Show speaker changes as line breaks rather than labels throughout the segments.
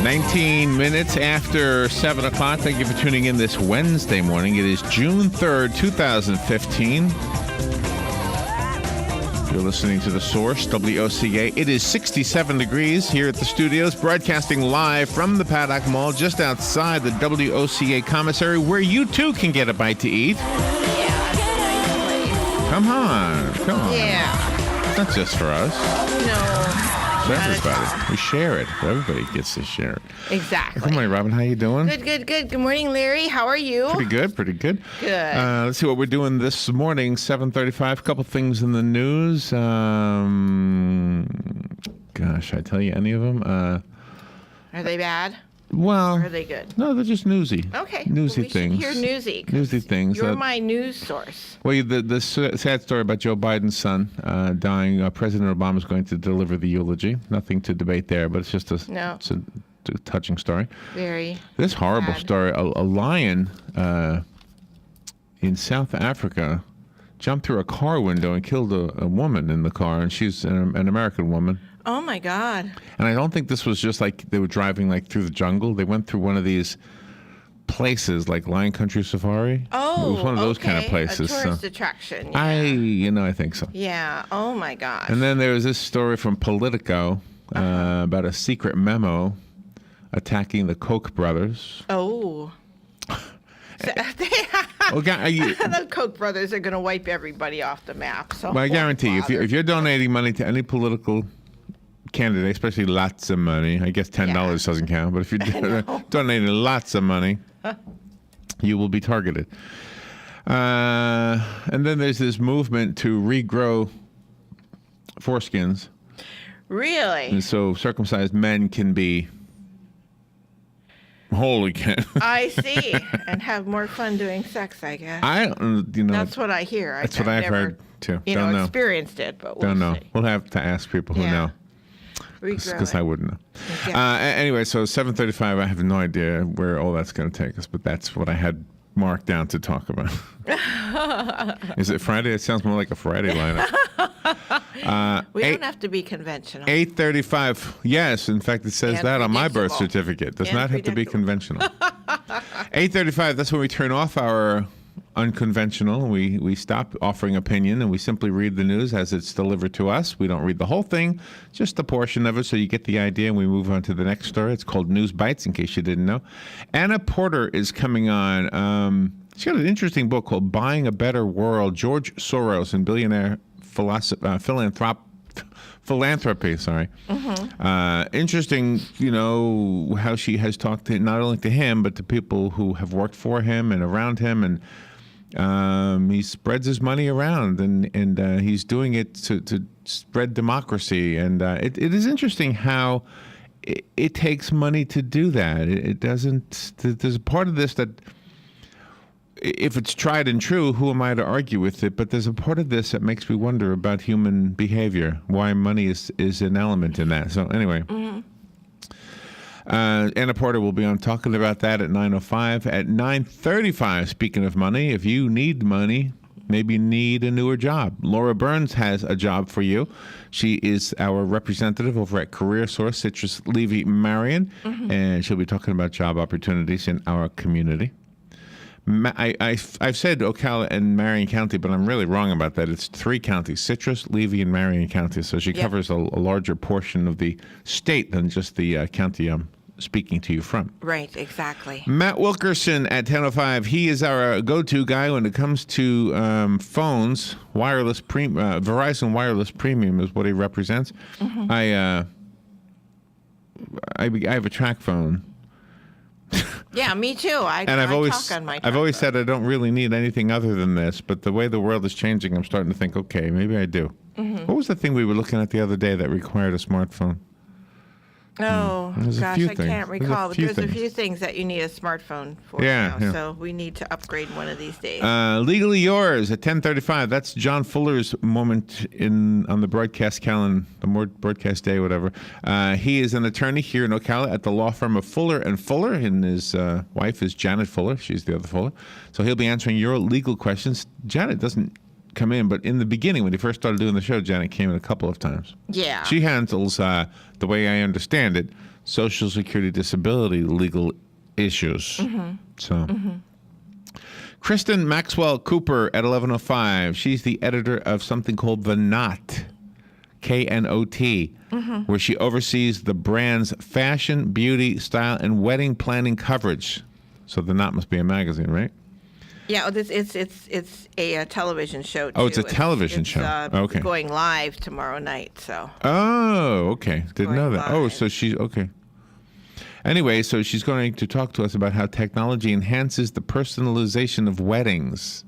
19 minutes after 7 o'clock. Thank you for tuning in this Wednesday morning. It is June 3rd, 2015. You're listening to The Source, WOCA. It is 67 degrees here at the studios, broadcasting live from the Paddock Mall just outside the WOCA commissary, where you too can get a bite to eat. Come on.
Yeah.
It's not just for us.
No.
For everybody. We share it. Everybody gets to share it.
Exactly.
Good morning, Robin. How you doing?
Good. Good morning, Larry. How are you?
Pretty good.
Good.
Let's see what we're doing this morning, 7:35. A couple things in the news. Gosh, I tell you any of them?
Are they bad?
Well,
or are they good?
No, they're just newsy.
Okay.
Newsy
we
things.
Should hear newsy.
Newsy things.
You're my news source.
Well, the sad story about Joe Biden's son dying. President Obama is going to deliver the eulogy. Nothing to debate there, but it's just it's a touching story.
Very.
This horrible
sad.
story. A lion in South Africa jumped through a car window and killed a woman in the car, and she's an American woman.
Oh, my God.
And I don't think this was just like they were driving like through the jungle. They went through one of these places like Lion Country Safari.
Oh,
it was one of those kind of places.
A tourist attraction. Yeah.
I think so.
Yeah. Oh, my gosh.
And then there was this story from Politico about a secret memo attacking the Koch brothers.
Oh. The Koch brothers are going to wipe everybody off the map. So
well, I guarantee you, if you're donating money to any political candidate, especially lots of money, I guess $10 doesn't count, but if you're donating lots of money, you will be targeted. And then there's this movement to regrow foreskins.
Really?
And so circumcised men can be whole again.
I see. And have more fun doing sex, I guess.
That's
what I hear.
That's what I've heard too. Don't know.
Experienced it, but we'll
Don't know.
see.
We'll have to ask people who know. Because I wouldn't know. Yeah. Anyway, so 7:35. I have no idea where all that's going to take us, but that's what I had marked down to talk about. Is it Friday? It sounds more like a Friday lineup.
We don't have to be conventional.
8:35. Yes, in fact, it says that on my birth certificate. It does not have to be conventional. 8:35. That's when we turn off our unconventional. We stop offering opinion and we simply read the news as it's delivered to us. We don't read the whole thing, just a portion of it, so you get the idea, and we move on to the next story. It's called News Bites, in case you didn't know. Anna Porter is coming on. She's got an interesting book called Buying a Better World, George Soros and Billionaire Philanthropy, sorry. Interesting, how she has talked to not only to him, but to people who have worked for him and around him, and he spreads his money around, and he's doing it to spread democracy. And it is interesting how it takes money to do that. It doesn't. There's a part of this that, if it's tried and true, who am I to argue with it? But there's a part of this that makes me wonder about human behavior, why money is an element in that. So anyway, Anna Porter will be on talking about that at 9:05. At 9:35, speaking of money, if you need money, maybe need a newer job, Laura Burns has a job for you. She is our representative over at Career Source, Citrus Levy Marion, and she'll be talking about job opportunities in our community. I've said Ocala and Marion County, but I'm really wrong about that. It's 3 counties, Citrus, Levy, and Marion County. So she covers a larger portion of the state than just the county I'm speaking to you from.
Right, exactly.
Matt Wilkerson at 10:05. He is our go-to guy when it comes to phones. Verizon Wireless Premium is what he represents. I have a track phone.
Yeah, me too.
I've always said I don't really need anything other than this, but the way the world is changing, I'm starting to think, okay, maybe I do. What was the thing we were looking at the other day that required a smartphone?
Oh, gosh, I can't recall. But there's a few
things
things that you need a smartphone for now. So we need to upgrade one of these days.
Legally Yours at 10:35. That's John Fuller's moment on the broadcast calendar, the broadcast day, whatever. He is an attorney here in Ocala at the law firm of Fuller and Fuller, and his wife is Janet Fuller. She's the other Fuller. So he'll be answering your legal questions. Janet doesn't come in, but in the beginning, when he first started doing the show, Janet came in a couple of times.
Yeah.
She handles, the way I understand it, Social Security disability legal issues. So, Kristen Maxwell Cooper at 11:05. She's the editor of something called The Knot, KNOT, where she oversees the brand's fashion, beauty, style, and wedding planning coverage. So The Knot must be a magazine, right?
Yeah, it's a television show, too.
Oh, it's a television show. Okay.
Going live tomorrow night, so.
Oh, okay. Didn't know that.
Live.
Oh, so she's, okay. Anyway, so she's going to talk to us about how technology enhances the personalization of weddings.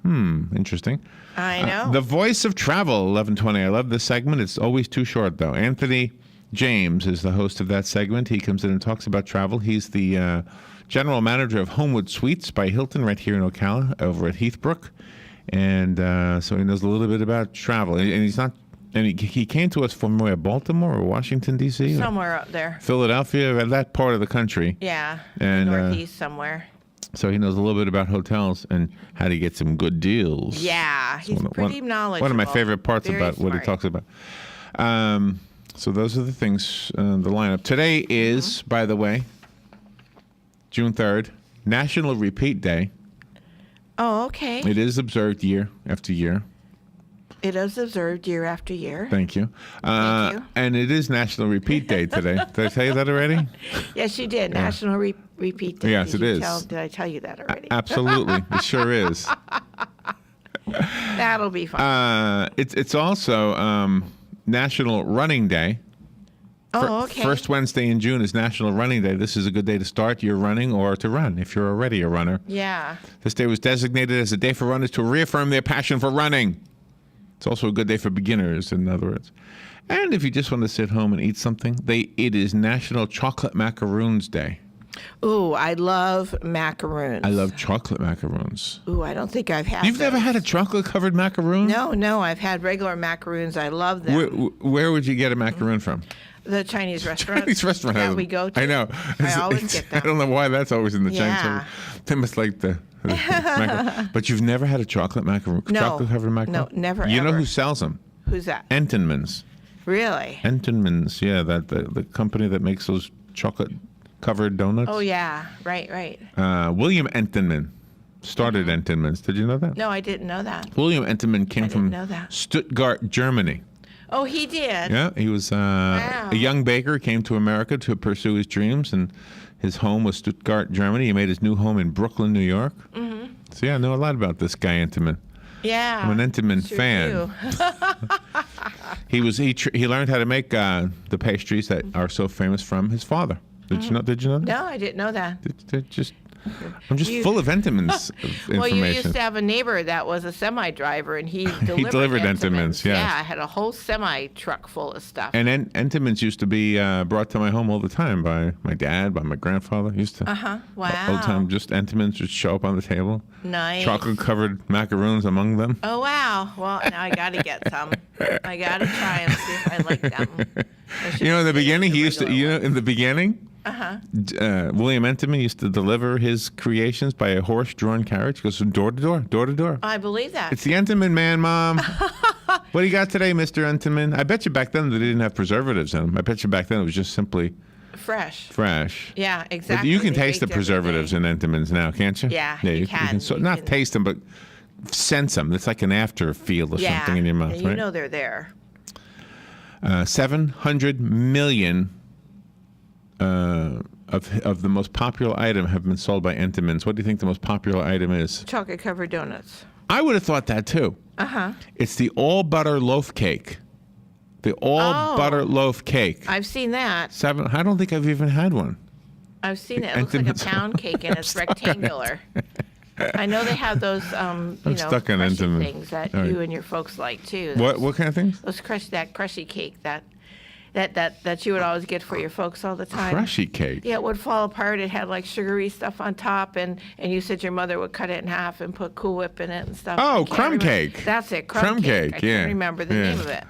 Interesting.
I know.
The Voice of Travel, 11:20. I love this segment. It's always too short, though. Anthony James is the host of that segment. He comes in and talks about travel. He's the general manager of Homewood Suites by Hilton right here in Ocala over at Heathbrook. And so he knows a little bit about travel. And he's not, and he came to us from where, Baltimore or Washington, D.C.?
Somewhere up there.
Philadelphia, that part of the country.
Yeah,
And,
northeast somewhere.
So he knows a little bit about hotels and how to get some good deals.
Yeah, he's pretty knowledgeable.
One of my favorite parts
Very
about
smart.
what he talks about. So those are the things, the lineup. Today is, by the way, June 3rd, National Repeat Day.
Oh, okay.
It is observed year after year.
It is observed year after year.
Thank you.
Thank you.
And it is National Repeat Day today. Did I tell you that already?
Yes, you did. National Repeat Day.
Yes,
Did
it
you
is.
Did I tell you that already?
Absolutely. It sure is.
That'll be fun.
It's also National Running Day.
Oh, okay.
First Wednesday in June is National Running Day. This is a good day to start your running or to run if you're already a runner.
Yeah.
This day was designated as a day for runners to reaffirm their passion for running. It's also a good day for beginners, in other words. And if you just want to sit home and eat something, it is National Chocolate Macaroons Day.
Ooh, I love macaroons.
I love chocolate macaroons.
Ooh, I don't think I've had
You've never
those.
had a chocolate-covered macaroon?
No, I've had regular macaroons. I love them.
Where would you get a macaroon from?
The Chinese restaurant.
Chinese restaurant
that
has
we go to.
I know.
I always get them.
I don't know why that's always in the
Yeah.
Chinese. They must like the macaroon. But you've never had a chocolate macaroon?
No.
Chocolate-covered macaroon?
No, never,
You know
ever.
who sells them?
Who's that?
Entenmann's.
Really?
Entenmann's, yeah, the company that makes those chocolate-covered donuts.
Oh, yeah. Right.
William Entenmann started Entenmann's. Did you know that?
No, I didn't know that.
William Entenmann came
didn't
from
know that.
Stuttgart, Germany.
Oh, he did?
Yeah, he was a young baker, came to America to pursue his dreams, and his home was Stuttgart, Germany. He made his new home in Brooklyn, New York. Mm-hmm. So, yeah, I know a lot about this guy, Entenmann.
Yeah.
I'm an Entenmann
sure
fan.
Do.
He learned how to make the pastries that are so famous from his father. Did you know that?
No, I didn't know that.
I'm just full of Entenmann's information.
Well, you used to have a neighbor that was a semi-driver, and he delivered
Entenmann's, yes.
Yeah, I had a whole semi-truck full of stuff.
And Entenmann's used to be brought to my home all the time by my dad, by my grandfather. Used to
Wow.
all the time. Just Entenmann's would show up on the table.
Nice.
Chocolate-covered macaroons among them.
Oh, wow. Well, now I got to get some. I got to try them, see if I like them.
You know, in the beginning,
he
in the beginning, William Entenmann used to deliver his creations by a horse-drawn carriage. Goes from door to door, door to door.
I believe that.
It's the Entenmann man, Mom. What do you got today, Mr. Entenmann? I bet you back then they didn't have preservatives in them. I bet you back then it was just simply fresh.
Yeah,
But
exactly.
you can
They
taste the
baked every
preservatives
day.
in Entenmann's now, can't you?
Yeah, you can.
So,
You
not
can-
taste them, but sense them. It's like an after feel or something in your mouth,
and you
right?
know they're there.
700 million of the most popular item have been sold by Entenmann's. What do you think the most popular item is?
Chocolate-covered donuts.
I would have thought that too. It's the all-butter loaf cake. The all-butter loaf cake.
I've seen that.
I don't think I've even had one.
I've seen it. It looks like a
Entenmann's.
pound cake, and it's rectangular. I know they have those,
stuck on
crushy
Entenmann.
things that
All right.
you and your folks like too.
What kind of things?
Those crushy cake that you would always get for your folks all the time.
Crushy cake.
Yeah, it would fall apart. It had like sugary stuff on top, and you said your mother would cut it in half and put Cool Whip in it and stuff.
Oh,
I can't
crumb
remember.
cake.
That's it,
Crumb
crumb cake.
cake,
I
yeah.
can't remember the
Yeah.
name of it.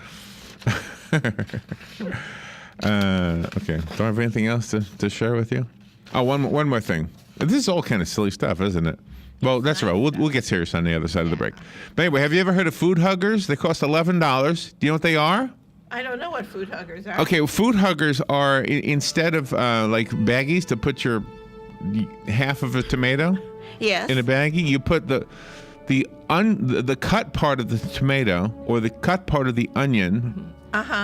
Okay. Don't I have anything else to share with you? Oh, one more thing. This is all kind of silly stuff, isn't it? Well, that's right. We'll get serious on the other side of the break. But anyway, have you ever heard of food huggers? They cost $11. Do you know what they are?
I don't know what food huggers are.
Okay, food huggers are instead of like baggies to put your half of a tomato
Yes.
in a baggie, you put the cut part of the tomato or the cut part of the onion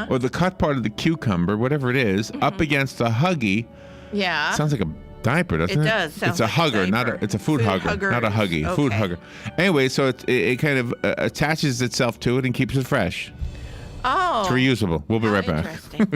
or the cut part of the cucumber, whatever it is, up against a Huggy.
Yeah.
Sounds like a diaper, doesn't it?
It does. Sound
It's a
like
hugger,
diaper.
it's a food hugger, not a Huggy.
Okay.
Food hugger. Anyway, so it kind of attaches itself to it and keeps it fresh.
Oh.
It's reusable. We'll be right back.
Interesting.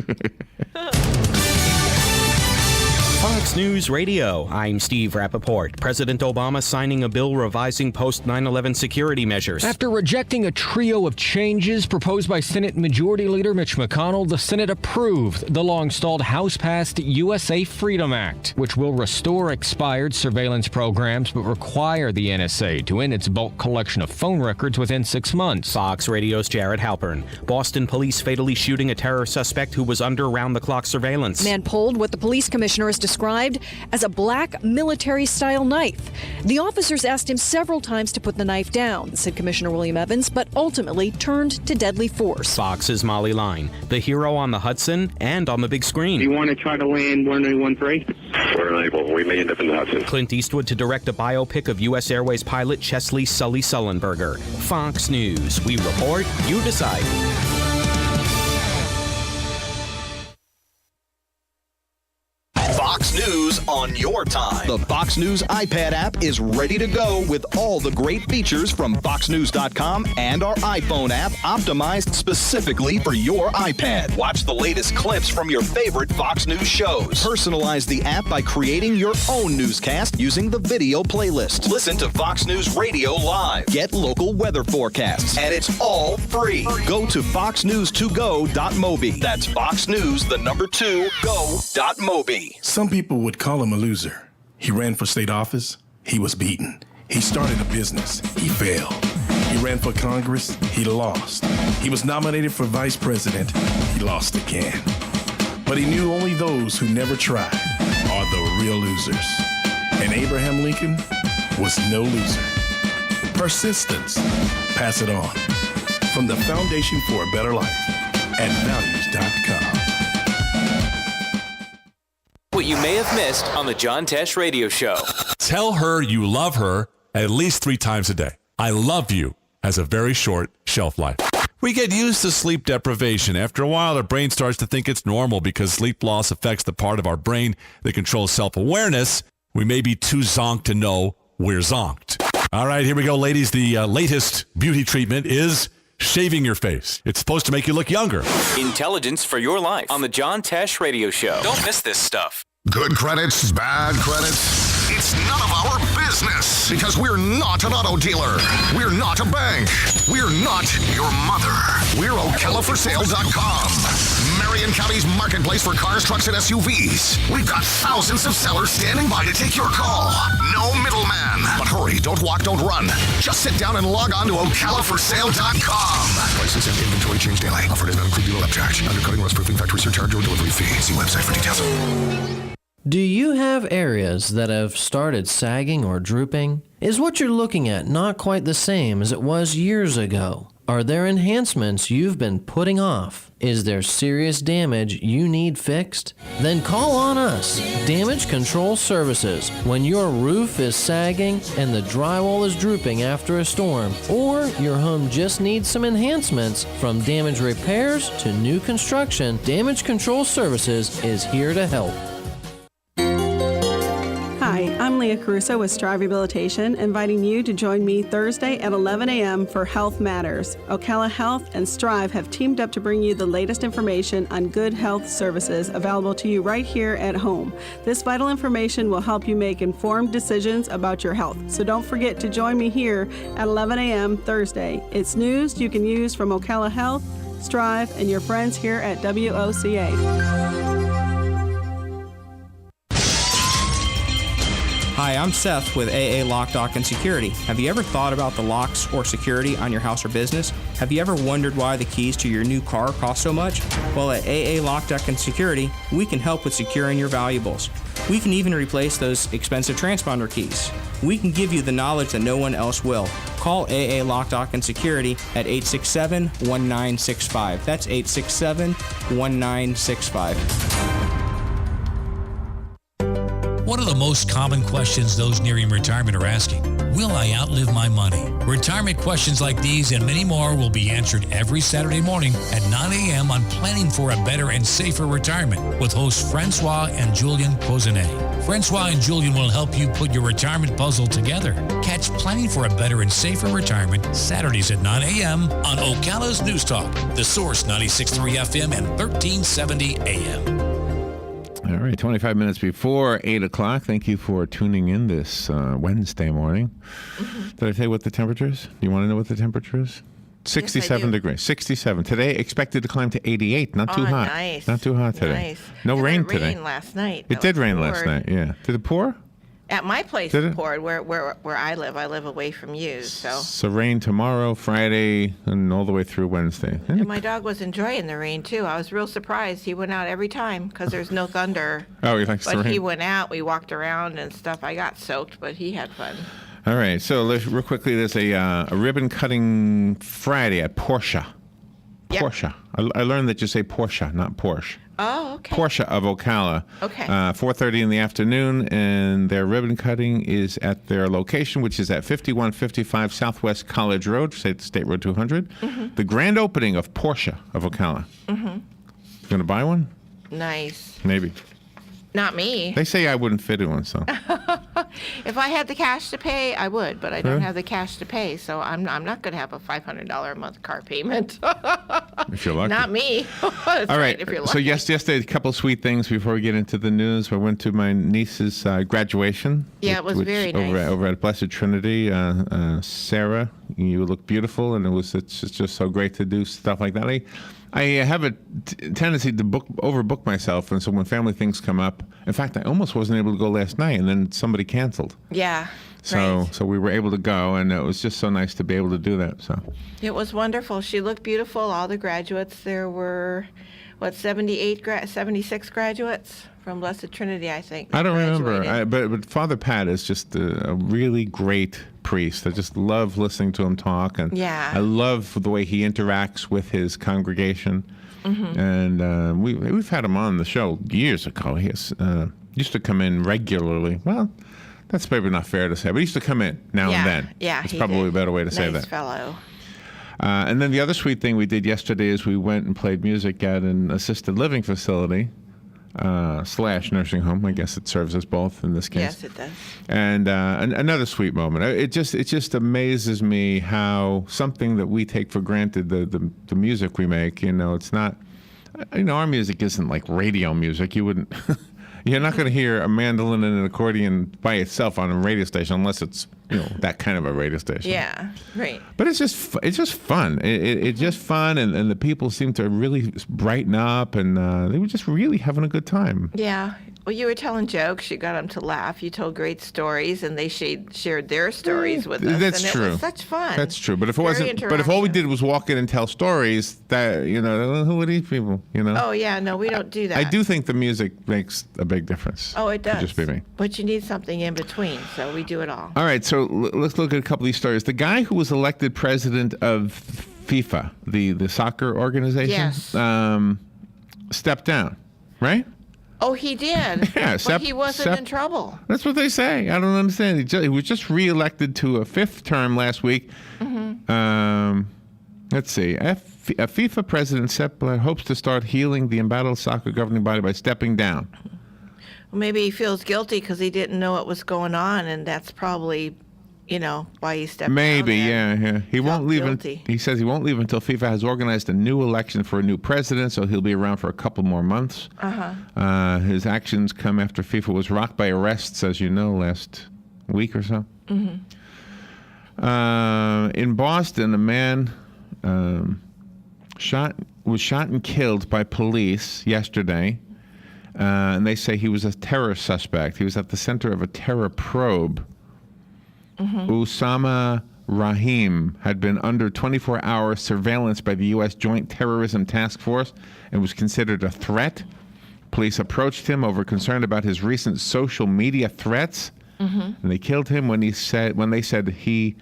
Fox News Radio, I'm Steve Rappaport. President Obama signing a bill revising post-9/11 security measures.
After rejecting a trio of changes proposed by Senate Majority Leader Mitch McConnell, the Senate approved the long-stalled House-passed USA Freedom Act, which will restore expired surveillance programs but require the NSA to end its bulk collection of phone records within 6 months.
Fox Radio's Jared Halpern. Boston police fatally shooting a terror suspect who was under round-the-clock surveillance.
Man pulled what the police commissioner has described as a black military-style knife. The officers asked him several times to put the knife down, said Commissioner William Evans, but ultimately turned to deadly force.
Fox's Molly Line, the hero on the Hudson and on the big screen.
You want to try to land 1913?
We're unable. We may end up in the Hudson.
Clint Eastwood to direct a biopic of U.S. Airways pilot Chesley Sully Sullenberger. Fox News. We report, you decide.
Fox News on your time. The Fox News iPad app is ready to go with all the great features from FoxNews.com and our iPhone app optimized specifically for your iPad. Watch the latest clips from your favorite Fox News shows. Personalize the app by creating your own newscast using the video playlist. Listen to Fox News Radio live. Get local weather forecasts. And it's all free. Go to foxnews2go.mobi. That's foxnews2go.mobi.
Some people would call him a loser. He ran for state office. He was beaten. He started a business. He failed. He ran for Congress. He lost. He was nominated for vice president. He lost again. But he knew only those who never tried are the real losers. And Abraham Lincoln was no loser. Persistence. Pass it on. From the Foundation for a Better Life at values.com.
What you may have missed on the John Tesh Radio Show.
Tell her you love her at least 3 times a day. I love you has a very short shelf life. We get used to sleep deprivation. After a while, our brain starts to think it's normal because sleep loss affects the part of our brain that controls self-awareness. We may be too zonked to know we're zonked. All right, here we go, ladies. The latest beauty treatment is shaving your face. It's supposed to make you look younger.
Intelligence for your life on the John Tesh Radio Show. Don't miss this stuff.
Good credits, bad credits. It's none of our business because we're not an auto dealer. We're not a bank. We're not your mother. We're OcalaForSale.com. Marion County's marketplace for cars, trucks, and SUVs. We've got thousands of sellers standing by to take your call. No middleman. But hurry, don't walk, don't run. Just sit down and log on to OcalaForSale.com. Prices and inventory change daily. Offer does not include dealer upcharge. Undercutting, rust-proofing, factory surcharge, or delivery fee. See website for details.
Do you have areas that have started sagging or drooping? Is what you're looking at not quite the same as it was years ago? Are there enhancements you've been putting off? Is there serious damage you need fixed? Then call on us, Damage Control Services. When your roof is sagging and the drywall is drooping after a storm, or your home just needs some enhancements, from damage repairs to new construction, Damage Control Services is here to help.
Hi, I'm Leah Caruso with Strive Rehabilitation, inviting you to join me Thursday at 11 a.m. for Health Matters. Ocala Health and Strive have teamed up to bring you the latest information on good health services available to you right here at home. This vital information will help you make informed decisions about your health. So don't forget to join me here at 11 a.m. Thursday. It's news you can use from Ocala Health, Strive, and your friends here at WOCA.
Hi, I'm Seth with AA Lock, Dock, and Security. Have you ever thought about the locks or security on your house or business? Have you ever wondered why the keys to your new car cost so much? Well, at AA Lock, Dock, and Security, we can help with securing your valuables. We can even replace those expensive transponder keys. We can give you the knowledge that no one else will. Call AA Lock, Dock, and Security at 867-1965. That's 867-1965.
What are the most common questions those nearing retirement are asking? Will I outlive my money? Retirement questions like these and many more will be answered every Saturday morning at 9 a.m. on Planning for a Better and Safer Retirement with hosts Francois and Julian Pozenet. Francois and Julian will help you put your retirement puzzle together. Catch Planning for a Better and Safer Retirement Saturdays at 9 a.m. on Ocala's News Talk, The Source 96.3 FM and 1370 a.m.
All right, 25 minutes before 8 o'clock. Thank you for tuning in this Wednesday morning. Did I tell you what the temperature is? Do you want to know what the temperature is? 67 degrees. 67. Today, expected to climb to 88. Not too hot.
Nice.
Not too hot today.
Nice.
No rain
It
today.
rained last night.
It did rain last night, yeah. Did it pour?
At my place,
Did
it
it?
poured. Where I live away from you. So
rain tomorrow, Friday, and all the way through Wednesday.
and my dog was enjoying the rain too. I was real surprised. He went out every time because there's no thunder.
Oh, he likes the
But
rain.
he went out. We walked around and stuff. I got soaked, but he had fun.
All right, so real quickly, there's a ribbon cutting Friday at Porsche.
Yep.
Porsche. I learned that you say Porsche, not Porsche.
Oh, okay.
Porsche of Ocala.
Okay.
4:30 in the afternoon, and their ribbon cutting is at their location, which is at 5155 Southwest College Road, State Road 200. The grand opening of Porsche of Ocala. You going to buy one?
Nice.
Maybe.
Not me.
They say I wouldn't fit in one, so.
If I had the cash to pay, I would, but I don't
Really?
have the cash to pay, so I'm not going to have a $500 a month car payment.
If you're lucky.
Not me. That's
All right.
If you're
So
lucky.
yesterday, a couple sweet things before we get into the news. I went to my niece's graduation.
Yeah, it was very nice.
Over at Blessed Trinity. Sarah, you look beautiful, and it's just so great to do stuff like that. I have a tendency to overbook myself, and so when family things come up, in fact, I almost wasn't able to go last night, and then somebody canceled.
Yeah.
So we were able to go, and it was just so nice to be able to do that. So
It was wonderful. She looked beautiful. All the graduates. There were, 76 graduates from Blessed Trinity, I think.
I don't remember,
graduated.
but Father Pat is just a really great priest. I just love listening to him talk, and
Yeah.
I love the way he interacts with his congregation. And we've had him on the show years ago. He used to come in regularly. Well, that's maybe not fair to say, but he used to come in now and then.
Yeah,
it's
he
probably
did.
a better way to say
Nice
that.
fellow.
And then the other sweet thing we did yesterday is we went and played music at an assisted living facility / nursing home. I guess it serves as both in this case.
Yes, it does.
And another sweet moment. It just amazes me how something that we take for granted, the music we make. It's not. Our music isn't like radio music. You wouldn't. You're not going to hear a mandolin and an accordion by itself on a radio station unless it's that kind of a radio station.
Yeah, right.
But it's just fun. It's just fun, and the people seem to really brighten up, and they were just really having a good time.
Yeah. Well, you were telling jokes. You got them to laugh. You told great stories, and they shared their stories with us.
That's
and
true.
It was such fun.
That's true. But if it
Very
wasn't, but if all we did was walk in and tell stories, that who are these people?
Oh yeah, no, we don't do that.
I do think the music makes a big difference.
Oh, it does.
Could just be me.
But you need something in between, so we do it all.
All right, so let's look at a couple of these stories. The guy who was elected president of FIFA, the soccer organization,
Yes.
stepped down, right?
Oh, he did.
Yeah,
but he wasn't in trouble.
That's what they say. I don't understand. He was just reelected to a 5th term last week. Let's see. A FIFA president Sepp Blatter hopes to start healing the embattled soccer governing body by stepping down.
Well, maybe he feels guilty because he didn't know what was going on, and that's probably, why he stepped
Maybe,
down.
yeah. He won't leave.
guilty.
He says he won't leave until FIFA has organized a new election for a new president, so he'll be around for a couple more months. His actions come after FIFA was rocked by arrests, as you know, last week or so. In Boston, a man was shot and killed by police yesterday, and they say he was a terror suspect. He was at the center of a terror probe. Usama Rahim had been under 24-hour surveillance by the U.S. Joint Terrorism Task Force and was considered a threat. Police approached him over concern about his recent social media threats, and they killed him when they said he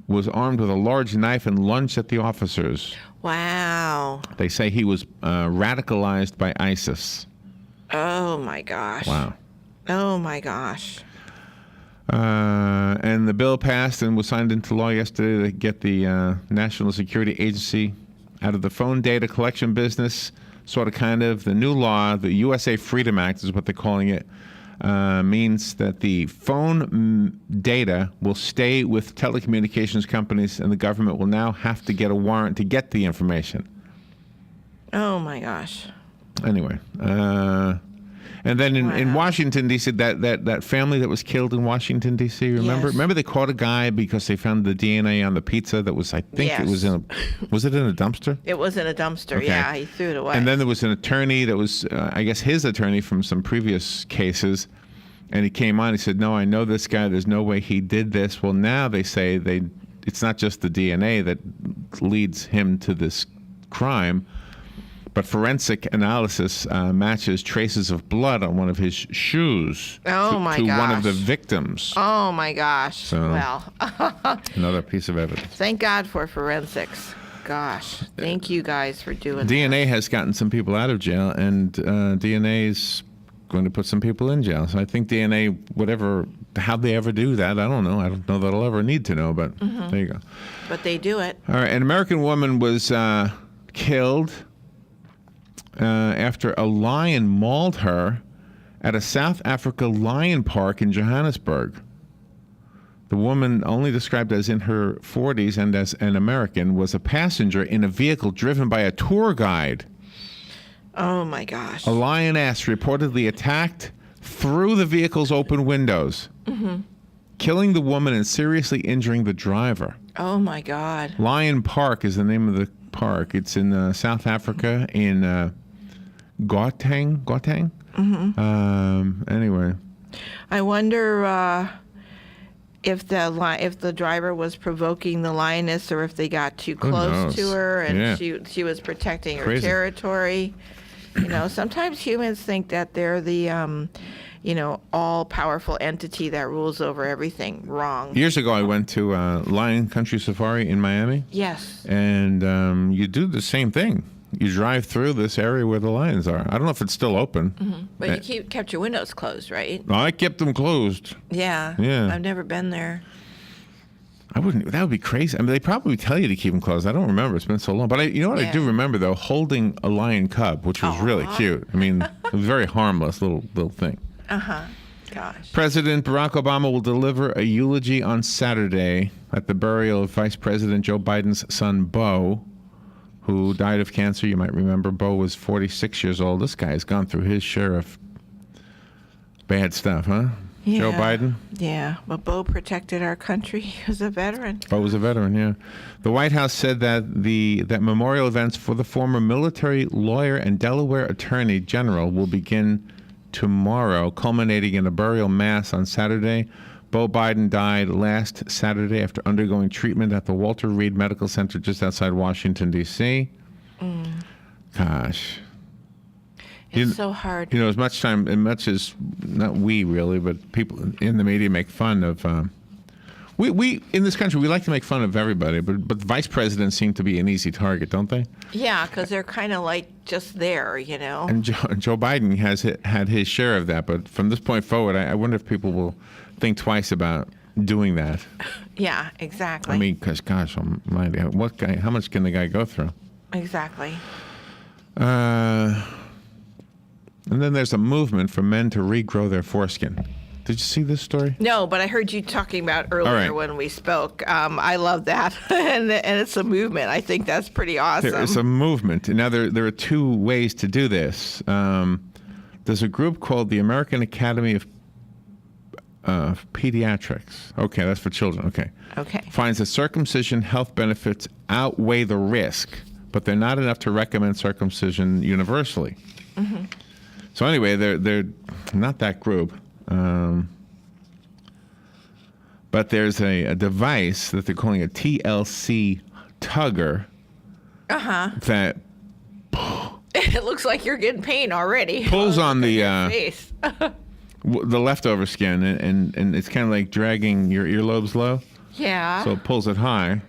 was armed with a large knife and lunged at the officers.
Wow.
They say he was radicalized by ISIS.
Oh, my gosh.
Wow.
Oh, my gosh.
And the bill passed and was signed into law yesterday to get the National Security Agency out of the phone data collection business. Sort of kind of the new law, the USA Freedom Act is what they're calling it, means that the phone data will stay with telecommunications companies, and the government will now have to get a warrant to get the information.
Oh, my gosh.
Anyway, and then in Washington, D.C., that family that was killed in Washington, D.C., remember?
Yes.
Remember they caught a guy because they found the DNA on the pizza that was, I think it was was it in a dumpster?
It was in a dumpster,
Okay.
yeah. He threw it away.
And then there was an attorney that was, I guess, his attorney from some previous cases, and he came on. He said, "No, I know this guy. There's no way he did this." Well, now they say it's not just the DNA that leads him to this crime, but forensic analysis matches traces of blood on one of his shoes
Oh, my
to one
gosh.
of the victims.
Oh, my gosh.
So-
Well,
Another piece of evidence.
thank God for forensics. Gosh, thank you guys for doing that.
DNA has gotten some people out of jail, and DNA is going to put some people in jail. So I think DNA, how they ever do that, I don't know. I don't know that I'll ever need to know, but there you go.
But they do it.
All right, an American woman was killed after a lion mauled her at a South Africa lion park in Johannesburg. The woman, only described as in her 40s and as an American, was a passenger in a vehicle driven by a tour guide.
Oh, my gosh.
A lioness reportedly attacked through the vehicle's open windows, killing the woman and seriously injuring the driver.
Oh, my God.
Lion Park is the name of the park. It's in South Africa, in Gauteng. Anyway,
I wonder if the driver was provoking the lioness, or if they got too close
knows?
to her and
Yeah.
she was protecting her
Crazy.
territory. Sometimes humans think that they're the all-powerful entity that rules over everything. Wrong.
years ago I went to Lion Country Safari in Miami,
Yes.
and you do the same thing. You drive through this area where the lions are. I don't know if it's still open.
But you kept your windows closed, right?
I kept them closed.
Yeah.
Yeah.
I've never been there.
I wouldn't. That would be crazy. I mean, they probably tell you to keep them closed. I don't remember. It's been so long. But you know what I do remember, though? Holding a lion cub, which was really cute. I mean, it was very harmless little thing.
Gosh.
President Barack Obama will deliver a eulogy on Saturday at the burial of Vice President Joe Biden's son, Beau, who died of cancer. You might remember Beau was 46 years old. This guy has gone through his share of bad stuff, huh?
Yeah.
Joe Biden?
Yeah, but Beau protected our country. He was a veteran.
Beau was a veteran, yeah. The White House said that that memorial events for the former military lawyer and Delaware Attorney General will begin tomorrow, culminating in a burial mass on Saturday. Beau Biden died last Saturday after undergoing treatment at the Walter Reed Medical Center just outside Washington, D.C. Gosh.
It's so hard.
As much as, not we really, but people in the media make fun of, we in this country, we like to make fun of everybody, but vice presidents seem to be an easy target, don't they?
Yeah, because they're kind of like just there,
And Joe Biden has had his share of that, but from this point forward, I wonder if people will think twice about doing that.
Yeah, exactly.
I mean, because gosh, almighty, how much can the guy go through?
Exactly.
And then there's a movement for men to regrow their foreskin. Did you see this story?
No, but I heard you talking about earlier when we spoke. I love that, and it's a movement. I think that's pretty awesome.
There is a movement. Now, there are two ways to do this. There's a group called the American Academy of Pediatrics. Okay, that's for children. Okay. Finds that circumcision health benefits outweigh the risk, but they're not enough to recommend circumcision universally. So anyway, they're not that group. But there's a device that they're calling a TLC tugger that
And it looks like you're getting pain already.
Pulls on the
face.
the leftover skin, and it's kind of like dragging your earlobes low.
Yeah.
So it pulls it high.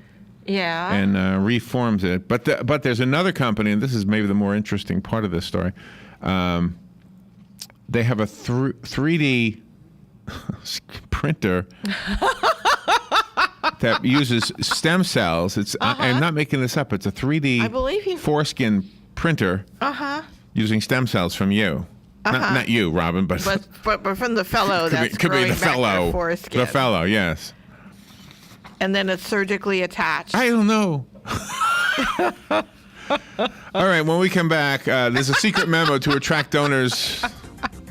Yeah.
And reforms it. But there's another company, and this is maybe the more interesting part of this story. They have a 3D printer that uses stem cells. It's I'm not making this up. It's a 3D foreskin printer using stem cells from you. Not you, Robin, but
from the fellow that's
could be
growing
the
back their
fellow.
foreskin.
The fellow, yes.
And then it's surgically attached.
I don't know. All right, when we come back, there's a secret memo to attract donors.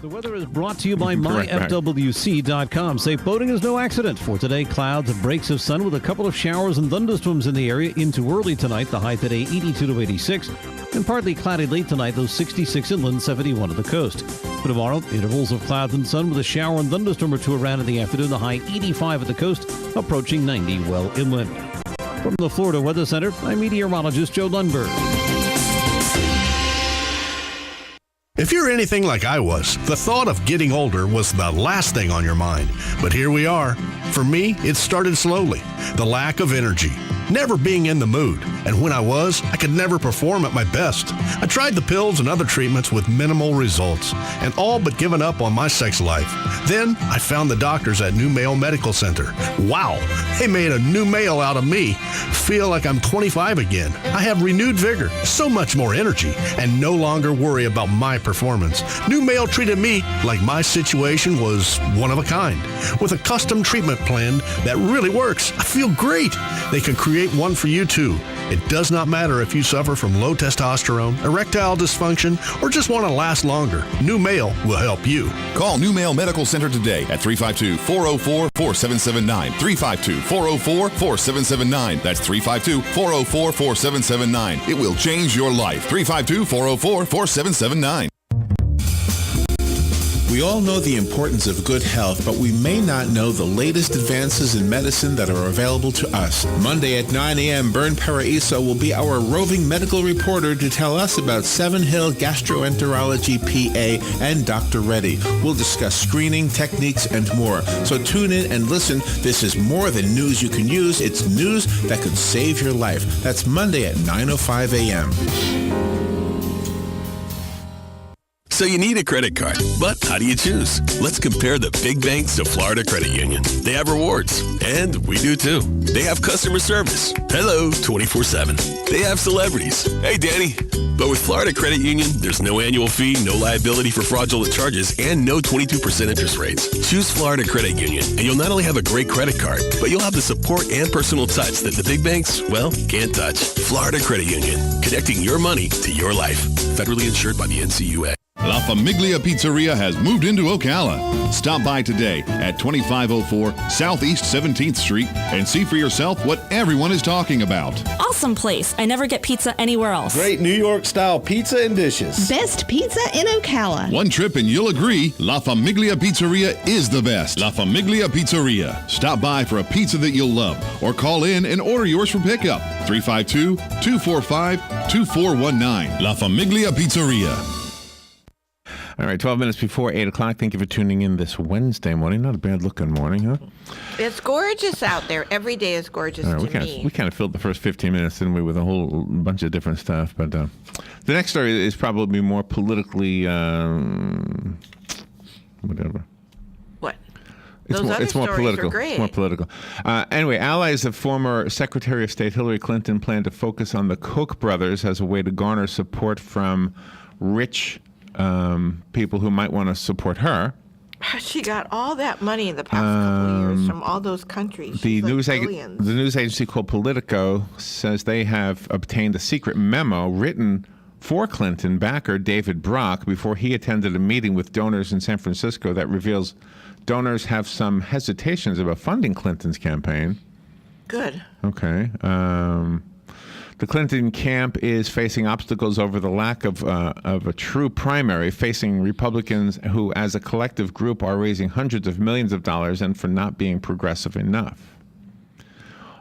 The weather is brought to you by
Right back.
myfwc.com. Safe boating is no accident. For today, clouds and breaks of sun with a couple of showers and thunderstorms in the area into early tonight. The high today 82 to 86. And partly cloudy late tonight, those 66 inland, 71 at the coast. For tomorrow, intervals of clouds and sun with a shower and thunderstorm or two around in the afternoon. The high 85 at the coast, approaching 90 well inland. From the Florida Weather Center, I'm meteorologist Joe Lundberg.
If you're anything like I was, the thought of getting older was the last thing on your mind. But here we are. For me, it started slowly. The lack of energy. Never being in the mood. And when I was, I could never perform at my best. I tried the pills and other treatments with minimal results, and all but given up on my sex life. Then I found the doctors at New Male Medical Center. Wow, they made a new male out of me. Feel like I'm 25 again. I have renewed vigor, so much more energy, and no longer worry about my performance. New Male treated me like my situation was one of a kind, with a custom treatment plan that really works. I feel great. They can create one for you too. It does not matter if you suffer from low testosterone, erectile dysfunction, or just want to last longer. New Male will help you.
Call New Male Medical Center today at 352-404-4779. 352-404-4779. That's 352-404-4779. It will change your life. 352-404-4779.
We all know the importance of good health, but we may not know the latest advances in medicine that are available to us. Monday at 9 a.m., Bern Paraiso will be our roving medical reporter to tell us about Seven Hill Gastroenterology PA and Dr. Reddy. We'll discuss screening, techniques, and more. So tune in and listen. This is more than news you can use. It's news that could save your life. That's Monday at 9:05 a.m.
So you need a credit card, but how do you choose? Let's compare the big banks to Florida Credit Union. They have rewards, and we do too. They have customer service. Hello, 24/7. They have celebrities. Hey, Danny. But with Florida Credit Union, there's no annual fee, no liability for fraudulent charges, and no 22% interest rates. Choose Florida Credit Union, and you'll not only have a great credit card, but you'll have the support and personal touch that the big banks, well, can't touch. Florida Credit Union, connecting your money to your life. Federally insured by the NCUA.
La Famiglia Pizzeria has moved into Ocala. Stop by today at 2504 Southeast 17th Street and see for yourself what everyone is talking about.
Awesome place. I never get pizza anywhere else.
Great New York style pizza and dishes.
Best pizza in Ocala.
One trip and you'll agree La Famiglia Pizzeria is the best. La Famiglia Pizzeria. Stop by for a pizza that you'll love or call in and order yours for pickup. 352-245-2419. La Famiglia Pizzeria.
All right, 12 minutes before 8 o'clock. Thank you for tuning in this Wednesday morning. Not a bad-looking morning, huh?
It's gorgeous out there. Every day is gorgeous to me.
We kind of filled the first 15 minutes, didn't we, with a whole bunch of different stuff. But the next story is probably more politically, whatever.
What?
It's
Those
more,
other
it's more
stories
political.
are great.
It's more political. Anyway, allies of former Secretary of State Hillary Clinton plan to focus on the Koch brothers as a way to garner support from rich people who might want to support her.
She got all that money in the past couple of years from all those countries.
The news
billions.
agency called Politico says they have obtained a secret memo written for Clinton backer David Brock before he attended a meeting with donors in San Francisco that reveals donors have some hesitations about funding Clinton's campaign.
Good.
Okay. The Clinton camp is facing obstacles over the lack of a true primary, facing Republicans who, as a collective group, are raising hundreds of millions of dollars and for not being progressive enough.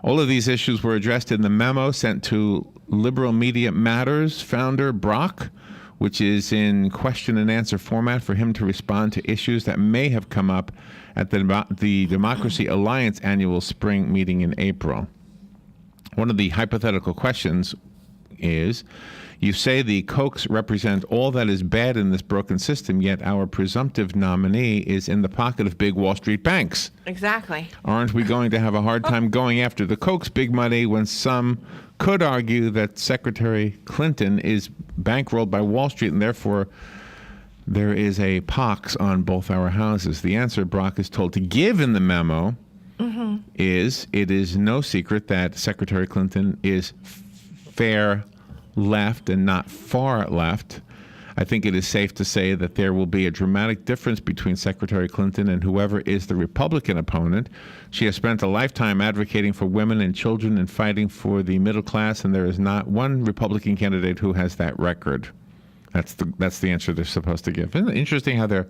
All of these issues were addressed in the memo sent to Liberal Media Matters founder Brock, which is in question and answer format for him to respond to issues that may have come up at the Democracy Alliance annual spring meeting in April. One of the hypothetical questions is, you say the Kochs represent all that is bad in this broken system, yet our presumptive nominee is in the pocket of big Wall Street banks.
Exactly.
Aren't we going to have a hard time going after the Kochs' big money when some could argue that Secretary Clinton is bankrolled by Wall Street and therefore there is a pox on both our houses? The answer Brock is told to give in the memo is, it is no secret that Secretary Clinton is fair left and not far left. I think it is safe to say that there will be a dramatic difference between Secretary Clinton and whoever is the Republican opponent. She has spent a lifetime advocating for women and children and fighting for the middle class, and there is not one Republican candidate who has that record. That's the answer they're supposed to give. Isn't it interesting how they're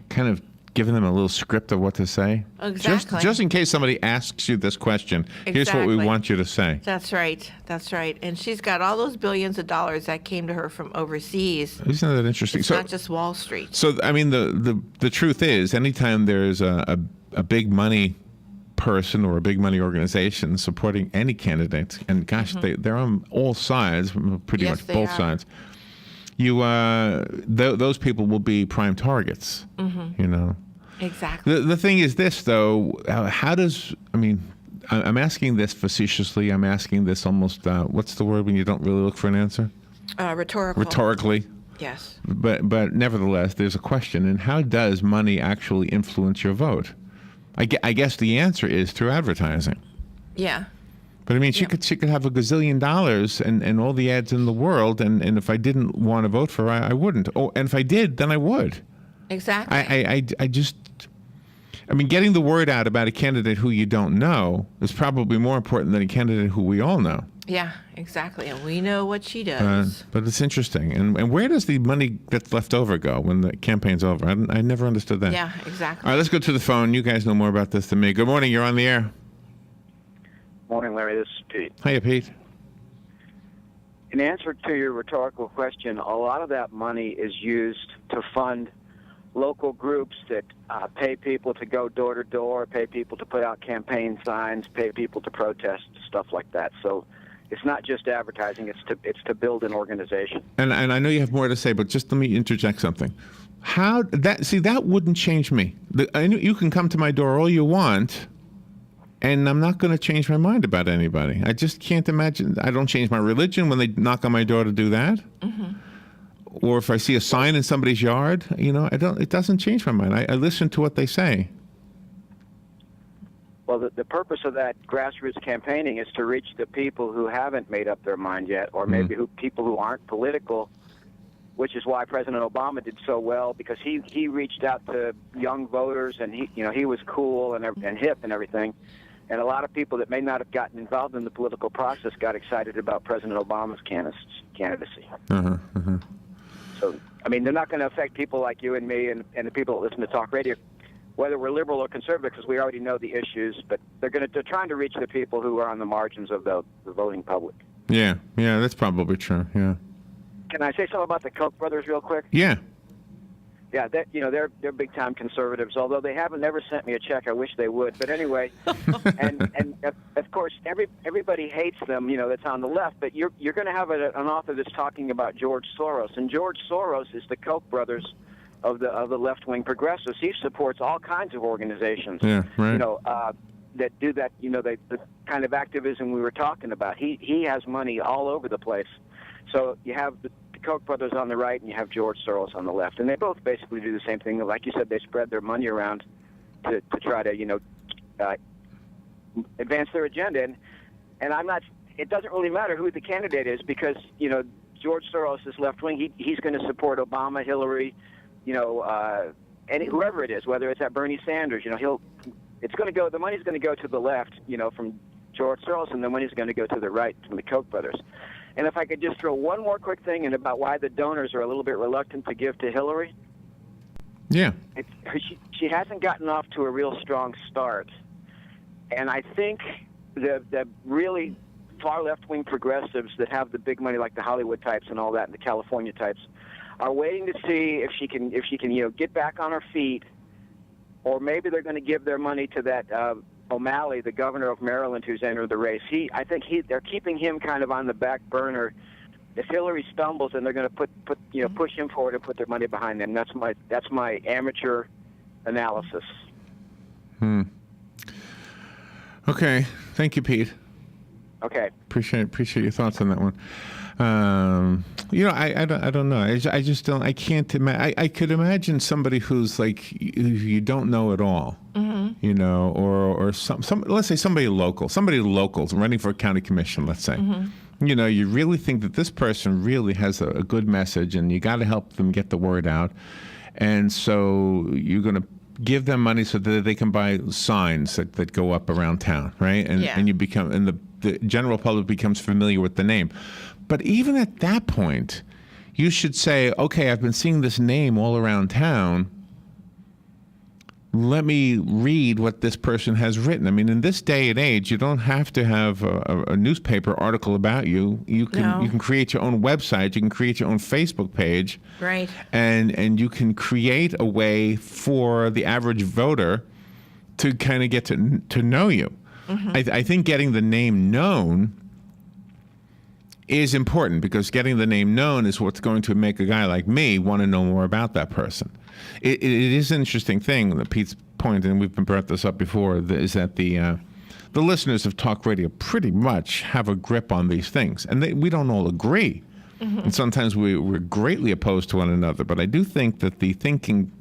kind of giving them a little script of what to say?
Exactly.
Just in case somebody asks you this question, here's what we want you to say.
That's right. That's right. And she's got all those billions of dollars that came to her from overseas.
Isn't that interesting?
It's not just Wall Street.
So, I mean, the truth is, anytime there's a big money person or a big money organization supporting any candidate, and gosh, they're on all sides, pretty much both sides, those people will be prime targets, you know.
Exactly.
The thing is this, though, I'm asking this facetiously. I'm asking this almost, what's the word when you don't really look for an answer?
Rhetorical.
Rhetorically.
Yes.
But nevertheless, there's a question. And how does money actually influence your vote? I guess the answer is through advertising.
Yeah.
But I mean, she could have a gazillion dollars and all the ads in the world, and if I didn't want to vote for her, I wouldn't. Oh, and if I did, then I would.
Exactly.
I mean, getting the word out about a candidate who you don't know is probably more important than a candidate who we all know.
Yeah, exactly. And we know what she does.
But it's interesting. And where does the money that's left over go when the campaign's over? I never understood that.
Yeah, exactly.
All right, let's go to the phone. You guys know more about this than me. Good morning. You're on the air.
Morning, Larry. This is Pete.
Hiya, Pete.
In answer to your rhetorical question, a lot of that money is used to fund local groups that pay people to go door to door, pay people to put out campaign signs, pay people to protest, stuff like that. So it's not just advertising; it's to build an organization.
And I know you have more to say, but just let me interject something. That wouldn't change me. You can come to my door all you want, and I'm not going to change my mind about anybody. I just can't imagine. I don't change my religion when they knock on my door to do that. Or if I see a sign in somebody's yard, it doesn't change my mind. I listen to what they say.
Well, the purpose of that grassroots campaigning is to reach the people who haven't made up their mind yet, or maybe people who aren't political, which is why President Obama did so well, because he reached out to young voters, and he was cool and hip and everything. And a lot of people that may not have gotten involved in the political process got excited about President Obama's candidacy. So, I mean, they're not going to affect people like you and me and the people that listen to talk radio, whether we're liberal or conservative, because we already know the issues. But they're trying to reach the people who are on the margins of the voting public.
Yeah, that's probably true. Yeah.
Can I say something about the Koch brothers real quick?
Yeah.
Yeah, they're big time conservatives. Although they haven't never sent me a check, I wish they would. But anyway, and of course everybody hates them. That's on the left. But you're going to have an author that's talking about George Soros, and George Soros is the Koch brothers of the left wing progressives. He supports all kinds of organizations.
Yeah, right.
That do that. The kind of activism we were talking about. He has money all over the place. So you have the Koch brothers on the right, and you have George Soros on the left, and they both basically do the same thing. Like you said, they spread their money around to try to advance their agenda. And I'm not. It doesn't really matter who the candidate is, because George Soros is left wing. He's going to support Obama, Hillary, and whoever it is, whether it's at Bernie Sanders. It's going to go. The money's going to go to the left, from George Soros, and the money's going to go to the right from the Koch brothers. And if I could just throw one more quick thing in about why the donors are a little bit reluctant to give to Hillary.
Yeah.
She hasn't gotten off to a real strong start. And I think the really far left-wing progressives that have the big money, like the Hollywood types and all that, and the California types, are waiting to see if she can get back on her feet, or maybe they're going to give their money to that O'Malley, the governor of Maryland, who's entered the race. I think they're keeping him kind of on the back burner. If Hillary stumbles, and they're going to push him forward and put their money behind them. That's my amateur analysis.
Okay, thank you, Pete.
Okay.
Appreciate your thoughts on that one. I don't know. I just don't. I can't imagine. I could imagine somebody who's like who you don't know at all. Or some. Let's say somebody local running for a county commission. Let's say. You really think that this person really has a good message, and you got to help them get the word out, and so you're going to give them money so that they can buy signs that go up around town, right? And you become, and the general public becomes familiar with the name. But even at that point, you should say, okay, I've been seeing this name all around town. Let me read what this person has written. I mean, in this day and age, you don't have to have a newspaper article about you. You can create your own website. You can create your own Facebook page.
Right.
And you can create a way for the average voter to kind of get to know you. I think getting the name known is important, because getting the name known is what's going to make a guy like me want to know more about that person. It is an interesting thing that Pete's point, and we've brought this up before, is that the listeners of talk radio pretty much have a grip on these things, and we don't all agree. And sometimes we're greatly opposed to one another. But I do think that the thinking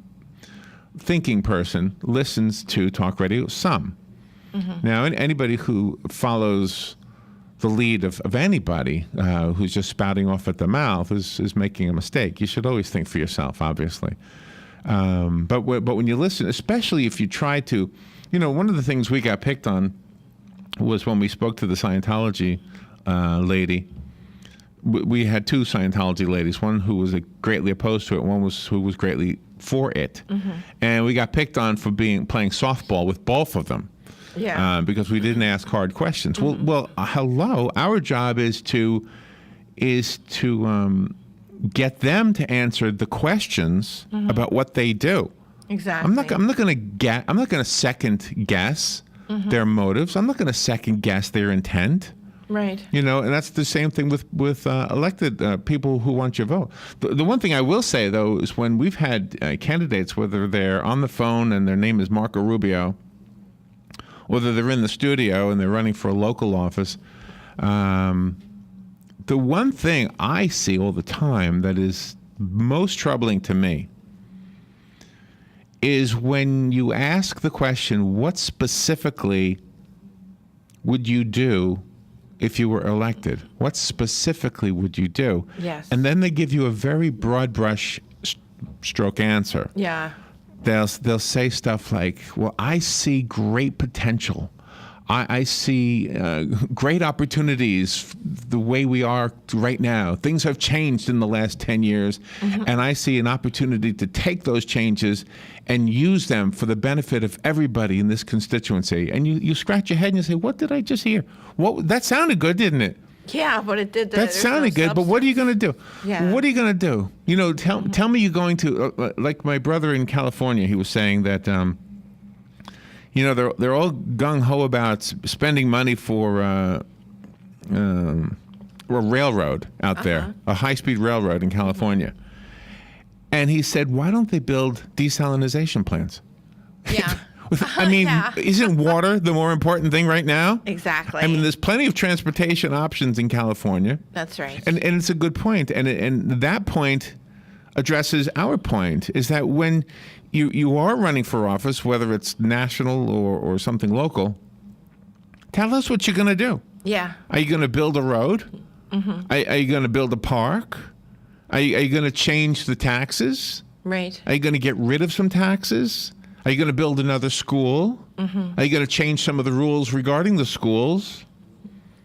person listens to talk radio some. Now, anybody who follows the lead of anybody who's just spouting off at the mouth is making a mistake. You should always think for yourself, obviously. But when you listen, especially if you try to, one of the things we got picked on was when we spoke to the Scientology lady. We had two Scientology ladies, one who was greatly opposed to it, one who was greatly for it. And we got picked on for playing softball with both of them.
Yeah.
Because we didn't ask hard questions. Well, hello. Our job is to get them to answer the questions about what they do.
Exactly.
I'm not going to second guess their motives. I'm not going to second guess their intent.
Right.
And that's the same thing with elected people who want your vote. The one thing I will say, though, is when we've had candidates, whether they're on the phone and their name is Marco Rubio, whether they're in the studio and they're running for a local office, the one thing I see all the time that is most troubling to me is when you ask the question, what specifically would you do if you were elected? What specifically would you do?
Yes.
And then they give you a very broad brush stroke answer.
Yeah.
They'll say stuff like, well, I see great potential. I see great opportunities the way we are right now. Things have changed in the last 10 years, and I see an opportunity to take those changes and use them for the benefit of everybody in this constituency. And you scratch your head and you say, what did I just hear? That sounded good, didn't it?
Yeah, but it did.
That sounded good, but what are you going to do?
Yeah.
What are you going to do? Tell me you're going to, like my brother in California, he was saying that, they're all gung-ho about spending money for a railroad out there, a high-speed railroad in California. And he said, why don't they build desalination plants?
Yeah.
I mean, isn't water the more important thing right now?
Exactly.
I mean, there's plenty of transportation options in California.
That's right.
And it's a good point. And that point addresses our point, is that when you are running for office, whether it's national or something local, tell us what you're going to do.
Yeah.
Are you going to build a road? Are you going to build a park? Are you going to change the taxes?
Right.
Are you going to get rid of some taxes? Are you going to build another school? Are you going to change some of the rules regarding the schools?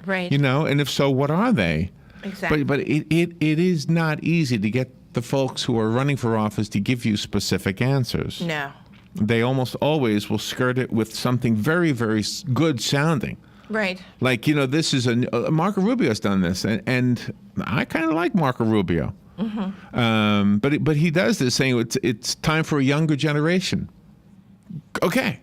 Right.
And if so, what are they?
Exactly.
But it is not easy to get the folks who are running for office to give you specific answers.
No.
They almost always will skirt it with something very, very good sounding.
Right.
Like, this is Marco Rubio's done this, and I kind of like Marco Rubio. But he does this saying it's time for a younger generation. Okay,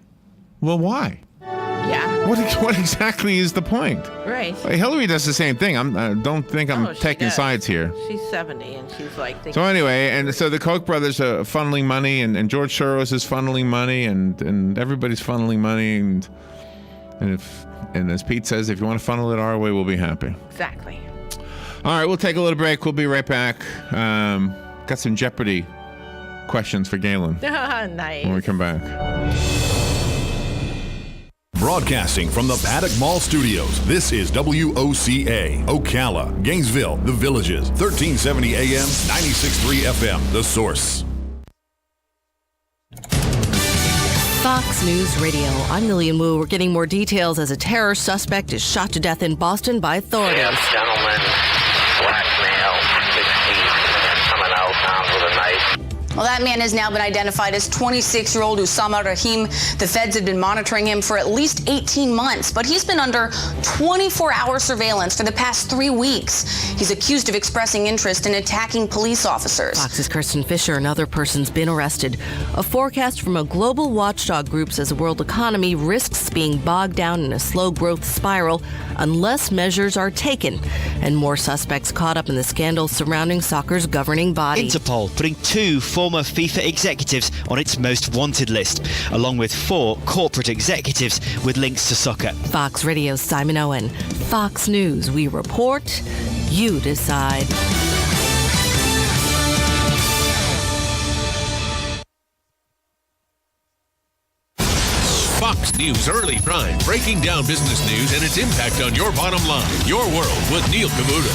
well, why?
Yeah.
What exactly is the point?
Right.
Hillary does the same thing. I don't think I'm
she
taking
does.
sides here.
She's 70 and she's like thinking.
So anyway, and so the Koch brothers are funneling money, and George Soros is funneling money, and everybody's funneling money, and as Pete says, if you want to funnel it our way, we'll be happy.
Exactly.
All right, we'll take a little break. We'll be right back. Got some Jeopardy questions for Galen
Nice.
when we come back.
Broadcasting from the Paddock Mall Studios, this is WOCA, Ocala, Gainesville, The Villages, 1370 AM, 96.3 FM, The Source.
Fox News Radio. I'm Lillian Wu. We're getting more details as a terror suspect is shot to death in Boston by authorities.
Yes, gentlemen, black male, 60, coming out town with a knife.
Well, that man has now been identified as 26-year-old Usama Rahim. The feds have been monitoring him for at least 18 months, but he's been under 24-hour surveillance for the past 3 weeks. He's accused of expressing interest in attacking police officers.
Fox's Kirsten Fisher, another person's been arrested. A forecast from a global watchdog group says the world economy risks being bogged down in a slow growth spiral unless measures are taken. And more suspects caught up in the scandal surrounding soccer's governing body.
Interpol putting 2 former FIFA executives on its most wanted list, along with 4 corporate executives with links to soccer.
Fox Radio's Simon Owen. Fox News, we report, you decide.
Fox News Early Prime, breaking down business news and its impact on your bottom line. Your World with Neil Cavuto.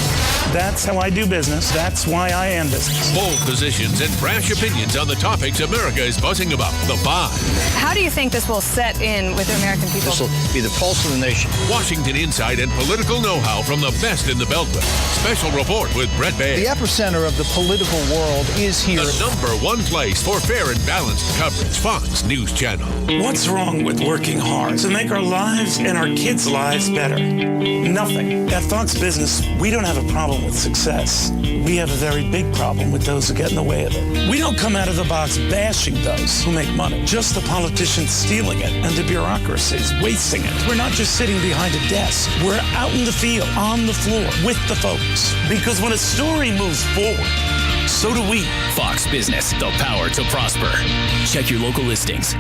That's how I do business. That's why I am business.
Bold positions and brash opinions on the topics America is buzzing about. The Five.
How do you think this will set in with the American people?
This will be the pulse of the nation. Washington insight and political know-how from the best in the Beltway. Special report with Brett Baer.
The epicenter of the political world is here.
The #1 place for fair and balanced coverage. Fox News Channel.
What's wrong with working hard to make our lives and our kids' lives better? Nothing. At Fox Business, we don't have a problem with success. We have a very big problem with those who get in the way of it. We don't come out of the box bashing those who make money, just the politicians stealing it and the bureaucracies wasting it. We're not just sitting behind a desk. We're out in the field, on the floor, with the folks. Because when a story moves forward, so do we.
Fox Business, the power to prosper. Check your local listings.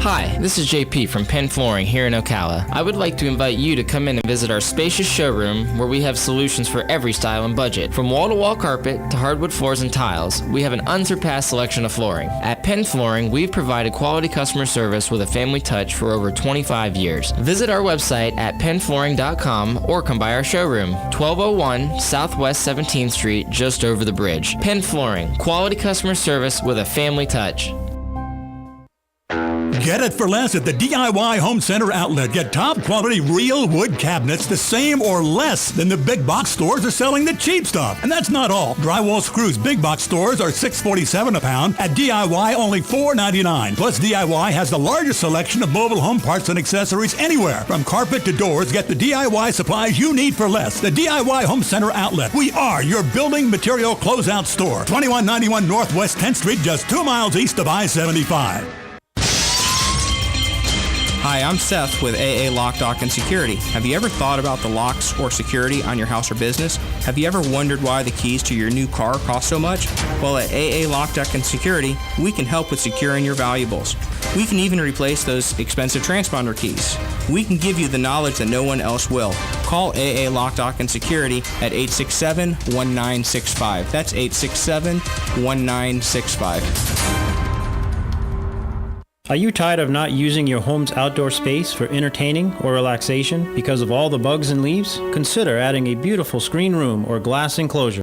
Hi, this is JP from Penn Flooring here in Ocala. I would like to invite you to come in and visit our spacious showroom where we have solutions for every style and budget. From wall-to-wall carpet to hardwood floors and tiles, we have an unsurpassed selection of flooring. At Penn Flooring, we've provided quality customer service with a family touch for over 25 years. Visit our website at pennflooring.com or come by our showroom, 1201 Southwest 17th Street, just over the bridge. Penn Flooring, quality customer service with a family touch.
Get it for less at the DIY Home Center outlet. Get top quality real wood cabinets the same or less than the big box stores are selling the cheap stuff. And that's not all. Drywall screws big box stores are $6.47 a pound. At DIY only $4.99. Plus DIY has the largest selection of mobile home parts and accessories anywhere. From carpet to doors, get the DIY supplies you need for less. The DIY Home Center outlet. We are your building material closeout store. 2191 Northwest 10th Street, just 2 miles east of I-75.
Hi, I'm Seth with AA Lock, Dock, and Security. Have you ever thought about the locks or security on your house or business? Have you ever wondered why the keys to your new car cost so much? Well, at AA Lock, Dock, and Security, we can help with securing your valuables. We can even replace those expensive transponder keys. We can give you the knowledge that no one else will. Call AA Lock, Dock, and Security at 867-1965. That's 867-1965.
Are you tired of not using your home's outdoor space for entertaining or relaxation because of all the bugs and leaves? Consider adding a beautiful screen room or glass enclosure.